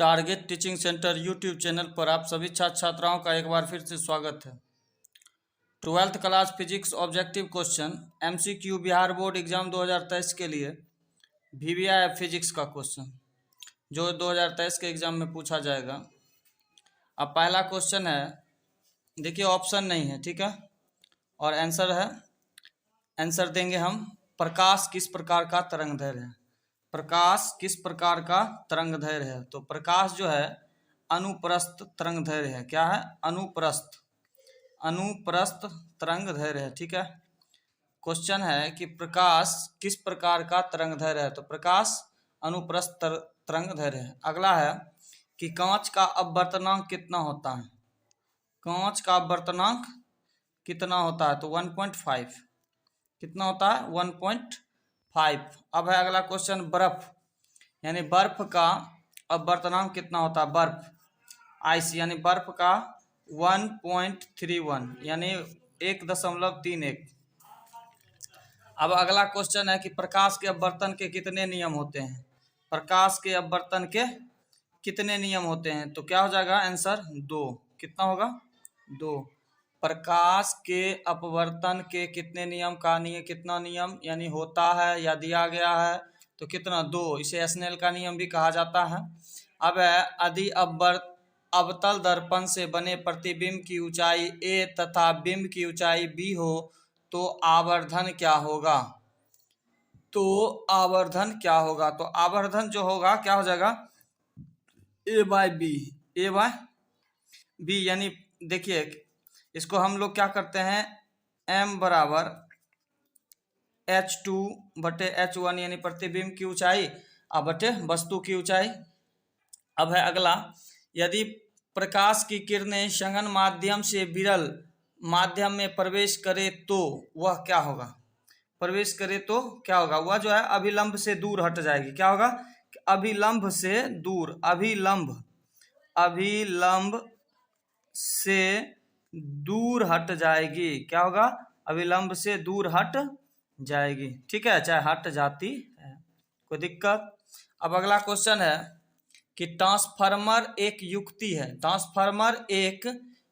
Target teaching centre YouTube channel पर आप सभी छात्र छात्राओं का एक बार फिर से स्वागत है। 12th class physics objective question MCQ Bihar board exam 2023 के लिए वीवीआई फिजिक्स का क्वेश्चन जो 2023 के एग्जाम में पूछा जाएगा। अब पहला क्वेश्चन है, देखिए ऑप्शन नहीं है, ठीक है, और आंसर है, आंसर देंगे हम। प्रकाश किस प्रकार का तरंगदैर्घ्य है? प्रकाश किस प्रकार का तरंगदैर्घ्य है? तो प्रकाश जो है अनुप्रस्थ तरंगदैर्घ्य है। क्या है? अनुप्रस्थ तरंगदैर्घ्य है, ठीक है। क्वेश्चन है कि प्रकाश किस प्रकार का तरंगदैर्घ्य है? तो प्रकाश अनुप्रस्थ तरंगदैर्घ्य है। अगला है कि कांच का अपवर्तनांक कितना होता है? कांच का अपवर्तनांक कितना होता है? तो 1.5। कितना होता है? 1.5। अब है अगला क्वेश्चन, बर्फ यानी बर्फ का अपवर्तनांक कितना होता है? बर्फ आइस यानी बर्फ का 1.31 यानी 1.31। अब अगला क्वेश्चन है कि प्रकाश के अपवर्तन के कितने नियम होते हैं? प्रकाश के अपवर्तन के कितने नियम होते हैं? तो क्या हो जाएगा आंसर? 2। कितना होगा? 2। प्रकाश के अपवर्तन के कितने नियम का कितना नियम यानी होता है या दिया गया है? तो कितना? 2। इसे स्नेल का नियम भी कहा जाता है। अब है, यदि अवतल दर्पण से बने प्रतिबिंब की ऊंचाई a तथा बिंब की ऊंचाई b हो तो आवर्धन क्या होगा? तो आवर्धन क्या होगा? तो आवर्धन जो होगा क्या हो जाएगा? a/b यानी देखिए इसको हम लोग क्या करते हैं, m बराबर h2 बटे h1 यानी प्रतिबिंब की ऊंचाई बटे वस्तु की ऊंचाई। अब है अगला, यदि प्रकाश की किरणें संघन माध्यम से विरल माध्यम में प्रवेश करे तो वह क्या होगा? प्रवेश करे तो क्या होगा? वह जो है अभिलंब से दूर हट जाएगी। क्या होगा? अभिलंब से दूर, अभिलंब से दूर हट जाएगी। क्या होगा? अभिलंब से दूर हट जाएगी, ठीक है, चाहे हट जाती है, कोई दिक्कत। अब अगला क्वेश्चन है कि ट्रांसफार्मर एक युक्ति है। ट्रांसफार्मर एक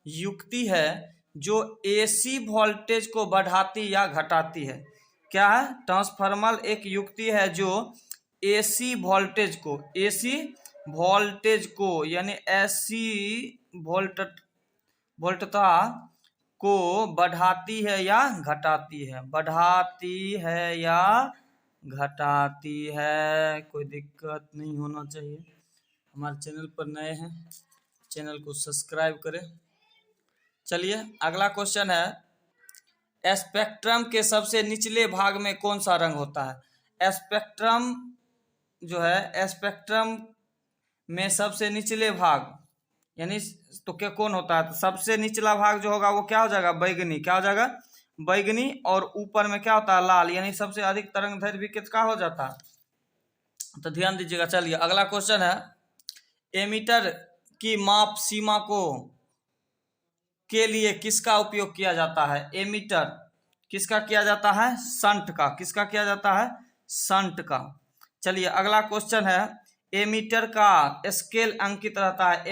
युक्ति है जो एसी वोल्टेज को बढ़ाती या घटाती है। क्या है? ट्रांसफार्मर एक युक्ति है जो एसी वोल्टेज को यानी एसी वोल्टता को बढ़ाती है या घटाती है। बढ़ाती है या घटाती है, कोई दिक्कत नहीं होना चाहिए। हमारे चैनल पर नए हैं, चैनल को सब्सक्राइब करें। चलिए अगला क्वेश्चन है, स्पेक्ट्रम के सबसे निचले भाग में कौन सा रंग होता है? स्पेक्ट्रम जो है, स्पेक्ट्रम में सबसे निचले भाग यानी तो क्या कौन होता है? तो सबसे निचला भाग जो होगा वो क्या हो जाएगा? बैगनी। क्या हो जाएगा? बैगनी। और ऊपर में क्या होता है? लाल, यानी सबसे अधिक तरंगदैर्घ्य भी किसका हो जाता है? तो ध्यान दीजिएगा। चलिए अगला क्वेश्चन है, एमीटर की माप सीमा को के लिए किसका उपयोग किया जाता है? एमीटर किसका किया जाता है? शंट का। किसका किया जाता है? शंट का। चलिए अगला क्वेश्चन है, एमीटर का स्केल अंकित रहता है।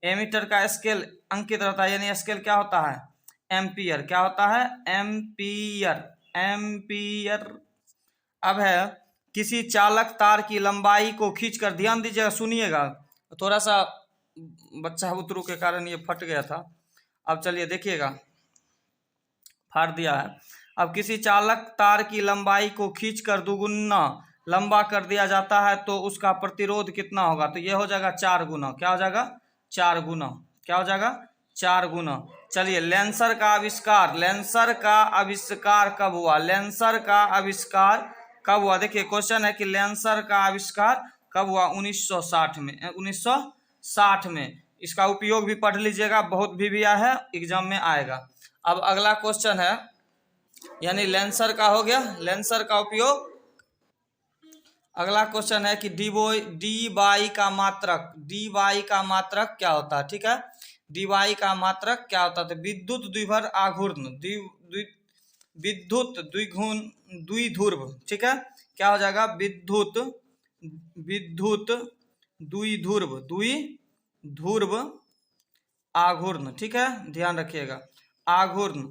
एमीटर का स्केल अंकित रहता है, यानी स्केल क्या होता है? एम्पियर। क्या होता है? एम्पियर। अब है, किसी चालक तार की लंबाई को खींचकर, ध्यान दीजिएगा, सुनिएगा, थोड़ा सा बच्चा उतरू के कारण ये फट गया था। अब चलिए देखिएगा, फाड़ दिया है। अब किसी चालक तार की लंबाई को खींचकर दुगुना लंबा कर दिया जाता है तो उसका प्रतिरोध कितना होगा? तो ये हो जाएगा 4 गुना। क्या हो जाएगा? 4 गुना। क्या हो जाएगा? 4 गुना। चलिए लेंसर का आविष्कार कब हुआ? लेंसर का आविष्कार कब हुआ? देखिए क्वेश्चन है कि लेंसर का आविष्कार कब हुआ? 1960 में। 1960 में। इसका उपयोग भी पढ़ लीजिएगा, बहुत भी आया है, एग्जाम में आएगा। अब अगला क्वेश्चन है, यानी लेंसर का हो गया, लेंसर का उपयोग। अगला क्वेश्चन है कि डी बाई का मात्रक क्या होता है? ठीक है, डी बाई का मात्रक क्या होता है? तो विद्युत द्विभर आघूर्ण, विद्युत द्विध्रुव, ठीक है। क्या हो जाएगा? विद्युत द्विध्रुव आघूर्ण, ठीक है, ध्यान रखिएगा, आघूर्ण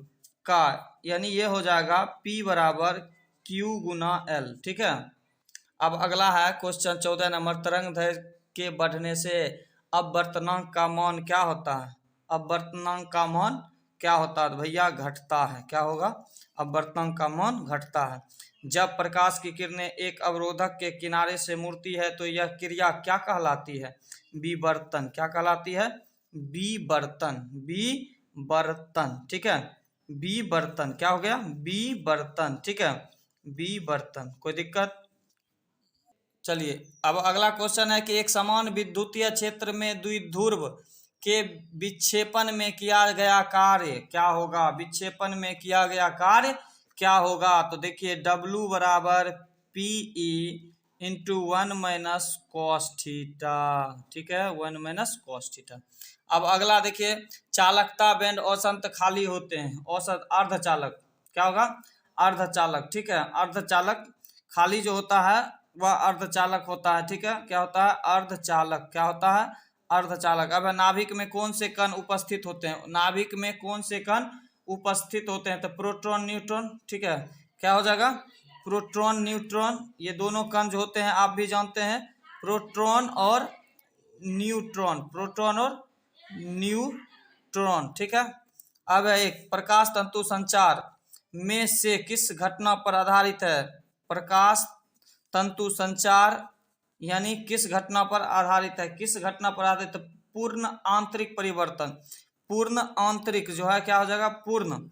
का, यानी ये हो जाएगा P बराबर Q गुना L, ठीक है। अब अगला है क्वेश्चन 14 नंबर, तरंग दैर्घ्य के बढ़ने से अपवर्तनांक का मान क्या होता है? अपवर्तनांक का मान क्या होता है? तो भैया घटता है। क्या होगा? अपवर्तनांक का मान घटता है। जब प्रकाश की किरणें एक अवरोधक के किनारे से मुड़ती है तो यह क्रिया क्या कहलाती है? विवर्तन। क्या कहलाती है? विवर्तन। विवर्तन, ठीक है, विवर्तन। क्या हो गया? विवर्तन, ठीक है, विवर्तन। कोई दिक्कत? चलिए अब अगला क्वेश्चन है कि एक समान विद्युतीय क्षेत्र में द्विध्रुव के विक्षेपण में किया गया कार्य क्या होगा? विक्षेपण में किया गया कार्य क्या होगा? तो देखिए W बराबर PE into 1 minus cos theta, ठीक है, 1 माइनस कॉस थीटा। अब अगला देखिए, चालकता बैंड औसत खाली होते हैं। औसत अर्धचालक क्या होगा? अर्धचालक, ठीक है, अर्धचालक खाली जो होता है वह अर्धचालक होता है, ठीक है। क्या होता है? अर्धचालक। क्या होता है? अर्धचालक। अब नाभिक में कौन से कण उपस्थित होते हैं? नाभिक में कौन से कण उपस्थित होते हैं? तो प्रोटॉन न्यूट्रॉन, ठीक है। क्या हो जाएगा? Proton neutron. ये दोनों कण जो होते हैं आप भी जानते हैं, प्रोटॉन और न्यूट्रॉन, प्रोटॉन और न्यूट्रॉन, ठीक है। अब एक प्रकाश तंतु संचार में से किस घटना पर आधारित है? प्रकाश तंतु संचार यानी किस घटना पर आधारित है? किस घटना पर आधारित? पूर्ण आंतरिक परिवर्तन। पूर्ण आंतरिक जो है क्या हो जाएगा? पूर्ण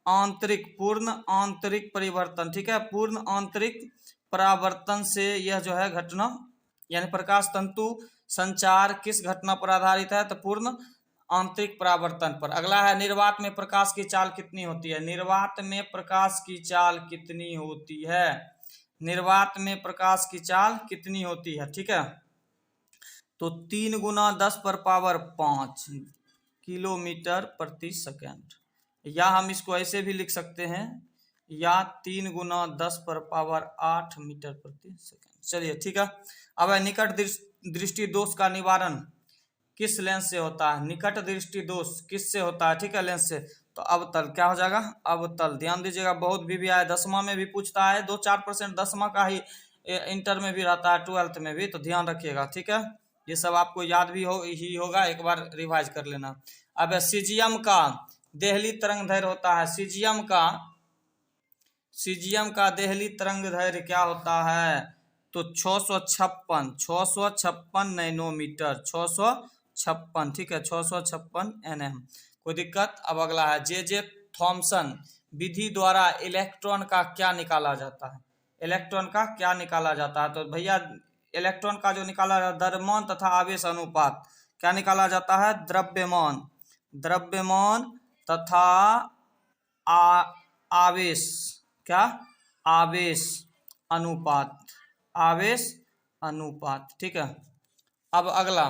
आंतरिक, पूर्ण आंतरिक परिवर्तन, ठीक है। पूर्ण आंतरिक परावर्तन से यह जो है घटना, यानी प्रकाश तंतु संचार किस घटना पर आधारित है? तो पूर्ण आंतरिक परावर्तन पर। अगला है, निर्वात में प्रकाश की चाल कितनी होती है? निर्वात में प्रकाश की चाल कितनी होती है? निर्वात में प्रकाश की चाल कितनी होती है? ठीक है, तो 3 गुना 10 पर पावर 5 किलोमीटर प्रति सेकेंड, या हम इसको ऐसे भी लिख सकते हैं, या 3 गुना 10 पर पावर 8 मीटर प्रति सेकेंड। चलिए ठीक है। अब निकट दृष्टि दोष का निवारण किस लेंस से होता है? निकट दृष्टि दोष किससे होता है? ठीक है, लेंस से। तो अवतल क्या हो जाएगा? अवतल। ध्यान दीजिएगा, बहुत भी आया, 10वां में भी पूछता है, 2-4% 10वां का ही इंटर में भी रहता है, 12th में भी, तो ध्यान रखिएगा, ठीक है। ये सब आपको याद भी होगा, एक बार रिवाइज कर लेना। अब सीजियम का देहली तरंग दैर्घ्य होता है, सीजियम का देहली तरंग दैर्घ्य क्या होता है? तो 656 नैनोमीटर, 656, ठीक है, 656 nm। कोई दिक्कत? अब अगला है, जे थॉमसन विधि द्वारा इलेक्ट्रॉन का क्या निकाला जाता है? इलेक्ट्रॉन का क्या निकाला जाता है? तो भैया इलेक्ट्रॉन का जो निकाला जाता है, द्रव्यमान तथा आवेश अनुपात। क्या निकाला जाता है? द्रव्यमान तथा आवेश, क्या? आवेश अनुपात, आवेश अनुपात, ठीक है। अब अगला,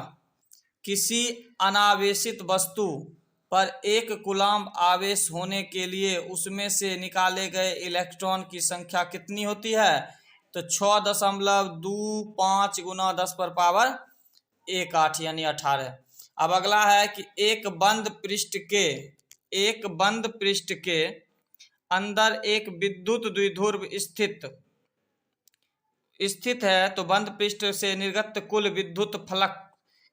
किसी अनावेशित वस्तु पर 1 कूलम्ब आवेश होने के लिए उसमें से निकाले गए इलेक्ट्रॉन की संख्या कितनी होती है? तो 6.25 गुना 10 पर पावर 18 यानी 18। अब अगला है कि एक बंद पृष्ठ के अंदर एक विद्युत द्विध्रुव स्थित है, तो बंद पृष्ठ से निर्गत कुल विद्युत फलक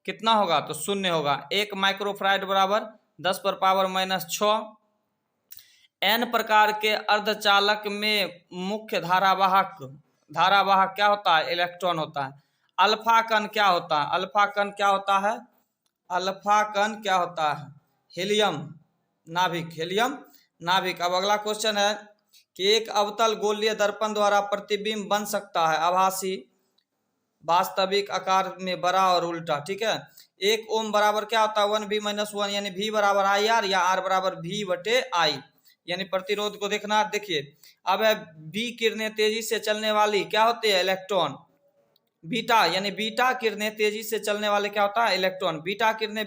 कितना होगा? तो 0 होगा। 1 माइक्रोफराड बराबर 10 पर पावर -6। n प्रकार के अर्धचालक में मुख्य धारावाहक क्या होता है? इलेक्ट्रॉन होता है। अल्फा कण क्या होता है? अल्फा कण क्या होता है? अल्फा कण क्या होता है? हीलियम नाभिक, हीलियम नाभिक। अब अगला क्वेश्चन है कि एक अवतल गोलीय दर्पण द्वारा प्रतिबिंब बन सकता है आभासी, वास्तविक आकार में बड़ा और उल्टा, ठीक है। 1 ओम बराबर क्या होता है? 1V-1, यानी V बराबर IR या R बराबर V/I, यानी प्रतिरोध को देखना। देखिए अब है, बी किरणें तेजी से चलने वाली क्या होती है? इलेक्ट्रॉन। बीटा, यानी बीटा किरणें तेजी से चलने वाले क्या होता है? इलेक्ट्रॉन। बीटा किरणें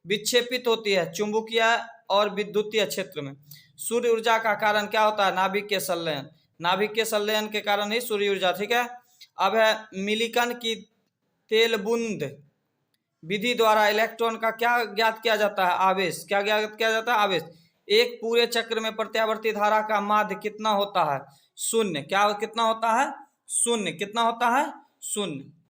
विक्षेपित होती है चुंबकीय और विद्युतीय क्षेत्र में। सूर्य ऊर्जा का कारण क्या होता है? नाभिक के संलयन। नाभिक के संलयन के कारण ही सूर्य ऊर्जा, ठीक है। अब है, मिलिकन की तेल बूंद विधि द्वारा इलेक्ट्रॉन का क्या ज्ञात किया जाता है? आवेश। क्या ज्ञात किया जाता है? आवेश। एक पूरे चक्र में प्रत्यावर्ती धारा का माध्य कितना होता है? शून्य। क्या कितना होता है? शून्य। कितना होता है? शून्य।